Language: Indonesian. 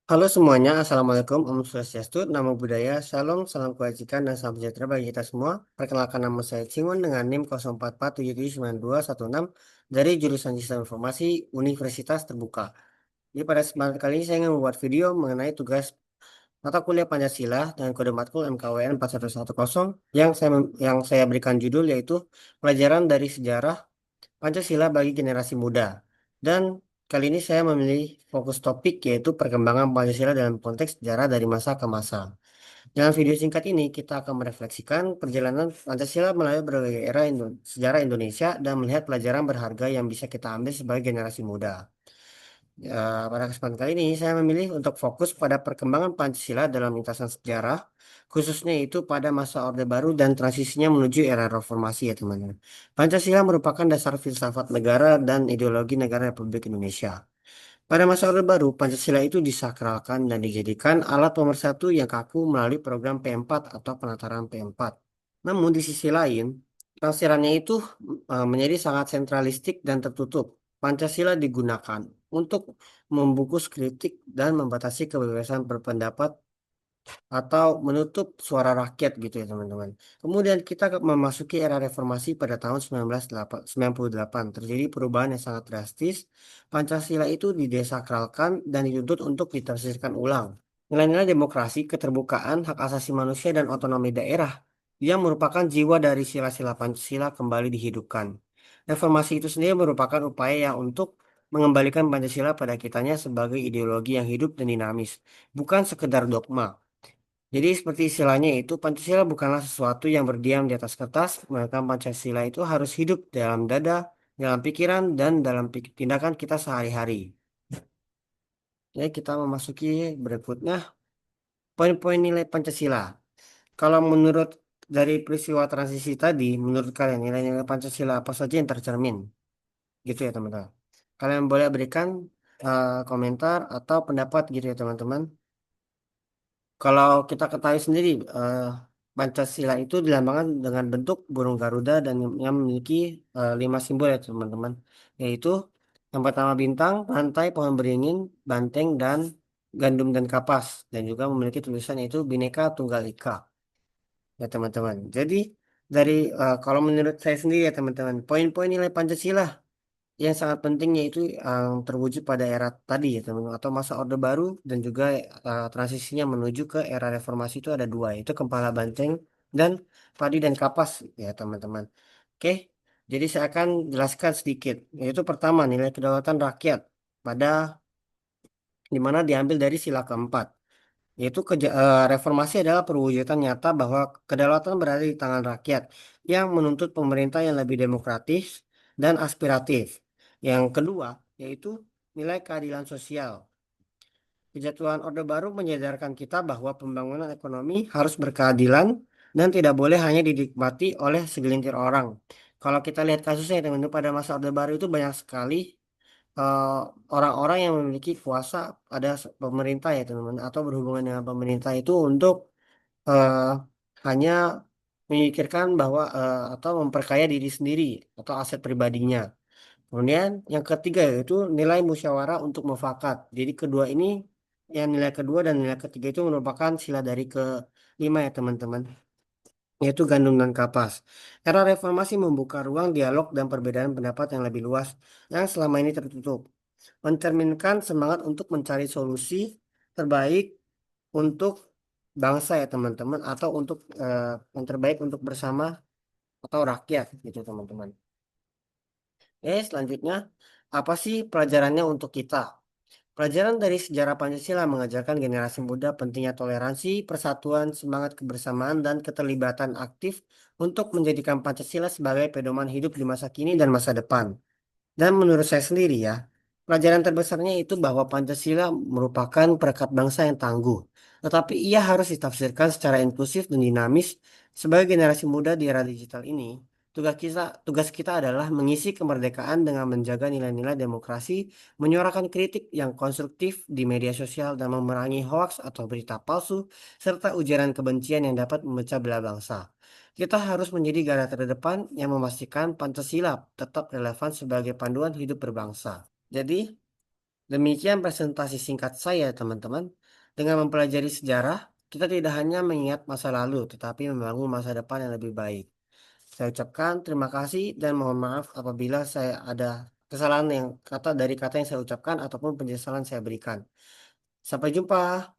Halo semuanya, Assalamualaikum, Om Swastiastu, Namo Buddhaya, Salam, Salam Kebajikan, dan Salam Sejahtera bagi kita semua. Perkenalkan nama saya Cingun dengan NIM 0447799216 dari jurusan Sistem Informasi Universitas Terbuka. Jadi pada kesempatan kali ini saya ingin membuat video mengenai tugas mata kuliah Pancasila dan kode matkul MKWN 4110 yang saya berikan judul yaitu Pelajaran dari Sejarah Pancasila bagi generasi muda. Dan kali ini saya memilih fokus topik yaitu perkembangan Pancasila dalam konteks sejarah dari masa ke masa. Dalam video singkat ini kita akan merefleksikan perjalanan Pancasila melalui berbagai era sejarah Indonesia dan melihat pelajaran berharga yang bisa kita ambil sebagai generasi muda. Pada kesempatan kali ini saya memilih untuk fokus pada perkembangan Pancasila dalam lintasan sejarah, khususnya itu pada masa Orde Baru dan transisinya menuju era reformasi ya teman-teman. Pancasila merupakan dasar filsafat negara dan ideologi negara Republik Indonesia. Pada masa Orde Baru, Pancasila itu disakralkan dan dijadikan alat pemersatu yang kaku melalui program P4 atau penataran P4. Namun di sisi lain, tafsirannya itu menjadi sangat sentralistik dan tertutup. Pancasila digunakan untuk membungkus kritik dan membatasi kebebasan berpendapat atau menutup suara rakyat gitu ya teman-teman. Kemudian kita memasuki era reformasi pada tahun 1998. Terjadi perubahan yang sangat drastis. Pancasila itu didesakralkan dan dituntut untuk ditafsirkan ulang. Nilai-nilai demokrasi, keterbukaan, hak asasi manusia, dan otonomi daerah yang merupakan jiwa dari sila-sila Pancasila kembali dihidupkan. Reformasi itu sendiri merupakan upaya yang untuk mengembalikan Pancasila pada kitanya sebagai ideologi yang hidup dan dinamis, bukan sekedar dogma. Jadi seperti istilahnya itu Pancasila bukanlah sesuatu yang berdiam di atas kertas, melainkan Pancasila itu harus hidup dalam dada, dalam pikiran, dan dalam tindakan kita sehari-hari. Jadi kita memasuki berikutnya poin-poin nilai Pancasila. Kalau menurut dari peristiwa transisi tadi, menurut kalian nilai-nilai Pancasila apa saja yang tercermin? Gitu ya teman-teman. Kalian boleh berikan komentar atau pendapat gitu ya teman-teman. Kalau kita ketahui sendiri, Pancasila itu dilambangkan dengan bentuk burung Garuda dan yang memiliki 5 simbol ya teman-teman, yaitu yang pertama bintang, rantai, pohon beringin, banteng, dan gandum dan kapas, dan juga memiliki tulisan yaitu Bhinneka Tunggal Ika ya teman-teman. Jadi dari kalau menurut saya sendiri ya teman-teman, poin-poin nilai Pancasila yang sangat penting yaitu yang terwujud pada era tadi ya teman-teman atau masa Orde Baru dan juga transisinya menuju ke era reformasi itu ada dua yaitu Kepala Banteng dan Padi dan Kapas ya teman-teman. Oke, jadi saya akan jelaskan sedikit yaitu pertama nilai kedaulatan rakyat pada di mana diambil dari sila keempat yaitu reformasi adalah perwujudan nyata bahwa kedaulatan berada di tangan rakyat yang menuntut pemerintah yang lebih demokratis dan aspiratif. Yang kedua, yaitu nilai keadilan sosial. Kejatuhan Orde Baru menyadarkan kita bahwa pembangunan ekonomi harus berkeadilan dan tidak boleh hanya dinikmati oleh segelintir orang. Kalau kita lihat kasusnya teman-teman pada masa Orde Baru itu banyak sekali eh, orang-orang yang memiliki kuasa pada pemerintah ya teman-teman atau berhubungan dengan pemerintah itu untuk eh, hanya memikirkan bahwa atau memperkaya diri sendiri atau aset pribadinya. Kemudian yang ketiga yaitu nilai musyawarah untuk mufakat. Jadi kedua ini yang nilai kedua dan nilai ketiga itu merupakan sila dari kelima ya teman-teman, yaitu gandum dan kapas. Era reformasi membuka ruang dialog dan perbedaan pendapat yang lebih luas yang selama ini tertutup, mencerminkan semangat untuk mencari solusi terbaik untuk bangsa ya teman-teman atau untuk yang terbaik untuk bersama atau rakyat gitu teman-teman. Selanjutnya apa sih pelajarannya untuk kita? Pelajaran dari sejarah Pancasila mengajarkan generasi muda pentingnya toleransi, persatuan, semangat kebersamaan, dan keterlibatan aktif untuk menjadikan Pancasila sebagai pedoman hidup di masa kini dan masa depan. Dan menurut saya sendiri ya, pelajaran terbesarnya itu bahwa Pancasila merupakan perekat bangsa yang tangguh. Tetapi ia harus ditafsirkan secara inklusif dan dinamis sebagai generasi muda di era digital ini. Tugas kita adalah mengisi kemerdekaan dengan menjaga nilai-nilai demokrasi, menyuarakan kritik yang konstruktif di media sosial dan memerangi hoaks atau berita palsu, serta ujaran kebencian yang dapat memecah belah bangsa. Kita harus menjadi garda terdepan yang memastikan Pancasila tetap relevan sebagai panduan hidup berbangsa. Jadi, demikian presentasi singkat saya, teman-teman. Dengan mempelajari sejarah, kita tidak hanya mengingat masa lalu, tetapi membangun masa depan yang lebih baik. Saya ucapkan terima kasih dan mohon maaf apabila saya ada kesalahan yang kata dari kata yang saya ucapkan ataupun penjelasan saya berikan. Sampai jumpa.